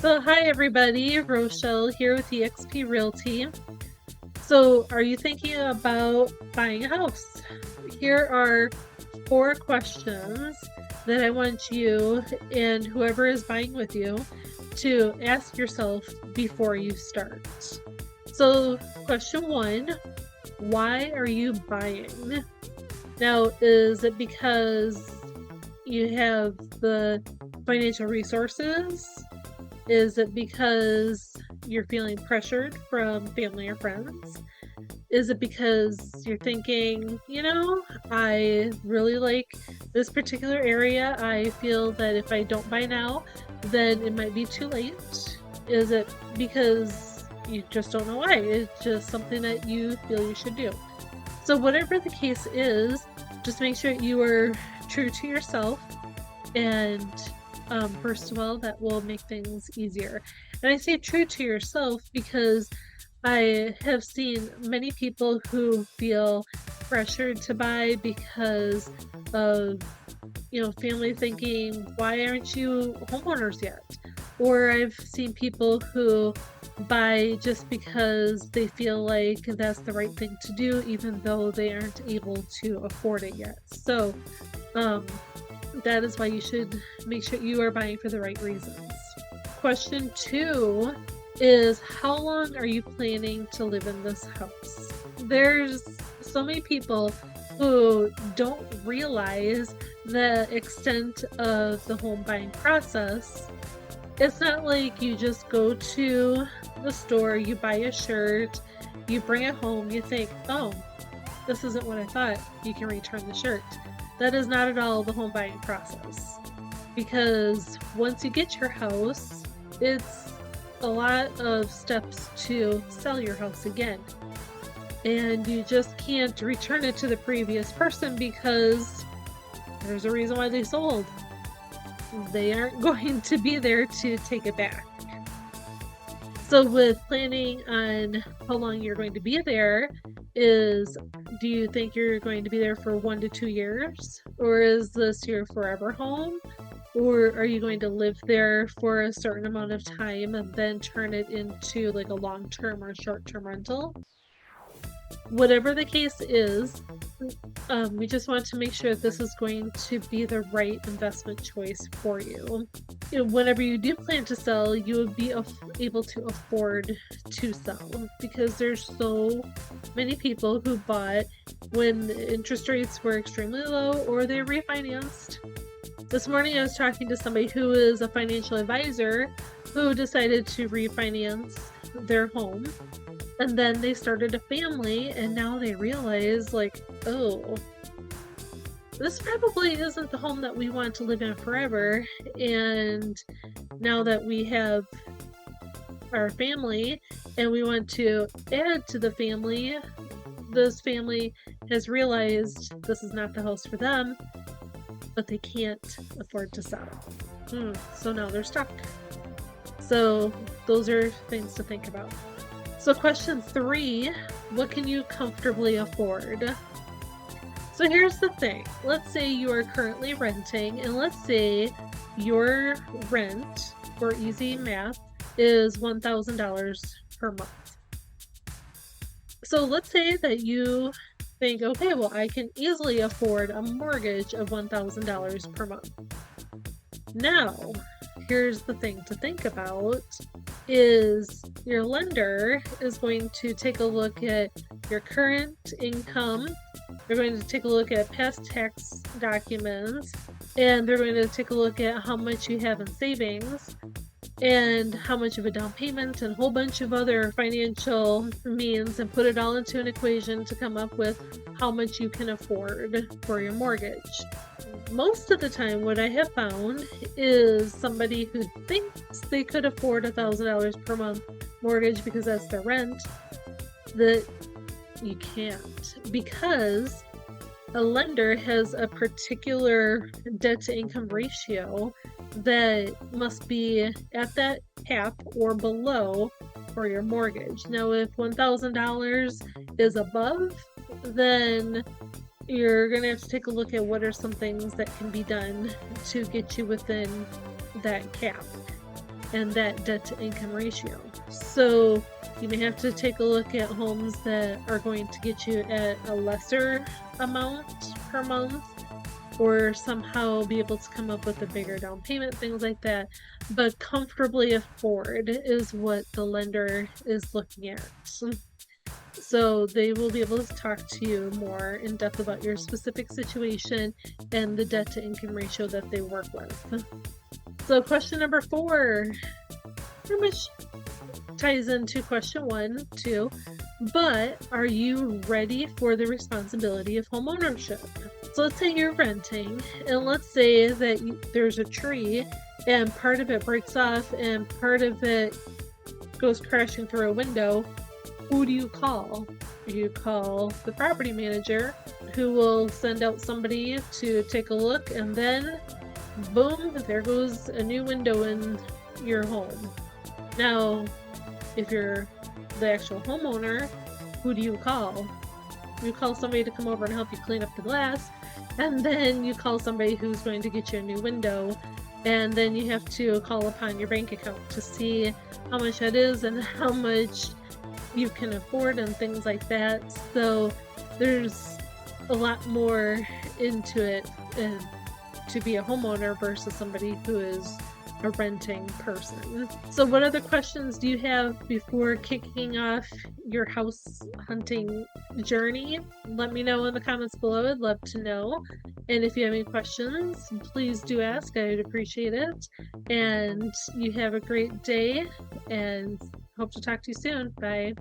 So hi everybody, Rochelle here with eXp Realty. So are you thinking about buying a house? Here are 4 questions that I want you and whoever is buying with you to ask yourself before you start. So question 1, why are you buying? Now, is it because you have the financial resources? Is it because you're feeling pressured from family or friends? Is it because you're thinking, I really like this particular area. I feel that if I don't buy now, then it might be too late. Is it because you just don't know why? It's just something that you feel you should do. So whatever the case is, just make sure you are true to yourself, and first of all, that will make things easier. And I say true to yourself because I have seen many people who feel pressured to buy because of, family thinking, why aren't you homeowners yet? Or I've seen people who buy just because they feel like that's the right thing to do, even though they aren't able to afford it yet. So, that is why you should make sure you are buying for the right reasons. Question 2 is, how long are you planning to live in this house? There's so many people who don't realize the extent of the home buying process. It's not like you just go to the store, you buy a shirt, you bring it home, you think, oh, this isn't what I thought, you can return the shirt. That is not at all the home buying process, because once you get your house, it's a lot of steps to sell your house again, and you just can't return it to the previous person because there's a reason why they sold. They aren't going to be there to take it back. So with planning on how long you're going to be there, do you think you're going to be there for 1 to 2 years? Or is this your forever home? Or are you going to live there for a certain amount of time and then turn it into like a long-term or short-term rental? Whatever the case is, we just want to make sure this is going to be the right investment choice for you. Whenever you do plan to sell, you will be able to afford to sell, because there's so many people who bought when the interest rates were extremely low or they refinanced. This morning I was talking to somebody who is a financial advisor who decided to refinance their home. And then they started a family, and now they realize, like, oh, this probably isn't the home that we want to live in forever. And now that we have our family and we want to add to the family, this family has realized this is not the house for them, but they can't afford to sell. So now they're stuck. So those are things to think about. So question 3, what can you comfortably afford? So here's the thing. Let's say you are currently renting, and let's say your rent, for easy math, is $1,000 per month. So let's say that you think, okay, well, I can easily afford a mortgage of $1,000 per month. Now, here's the thing to think about is your lender is going to take a look at your current income. They're going to take a look at past tax documents, and they're going to take a look at how much you have in savings and how much of a down payment and a whole bunch of other financial means, and put it all into an equation to come up with how much you can afford for your mortgage. Most of the time, what I have found is somebody who thinks they could afford $1,000 per month mortgage because that's their rent, that you can't, because a lender has a particular debt to income ratio that must be at that cap or below for your mortgage. Now, if $1,000 is above, then you're going to have to take a look at what are some things that can be done to get you within that cap. and that debt to income ratio. So you may have to take a look at homes that are going to get you at a lesser amount per month, or somehow be able to come up with a bigger down payment, things like that. But comfortably afford is what the lender is looking at. So they will be able to talk to you more in depth about your specific situation and the debt to income ratio that they work with. So question number 4 pretty much ties into question 1 too. But are you ready for the responsibility of home ownership? So let's say you're renting, and let's say that there's a tree and part of it breaks off and part of it goes crashing through a window. Who do you call? You call the property manager, who will send out somebody to take a look, and then boom, there goes a new window in your home. Now, if you're the actual homeowner, who do you call? You call somebody to come over and help you clean up the glass, and then you call somebody who's going to get you a new window, and then you have to call upon your bank account to see how much that is and how much you can afford and things like that. So there's a lot more into it to be a homeowner versus somebody who is a renting person. So what other questions do you have before kicking off your house hunting journey? Let me know in the comments below. I'd love to know. And if you have any questions, please do ask. I'd appreciate it. And you have a great day, and hope to talk to you soon. Bye.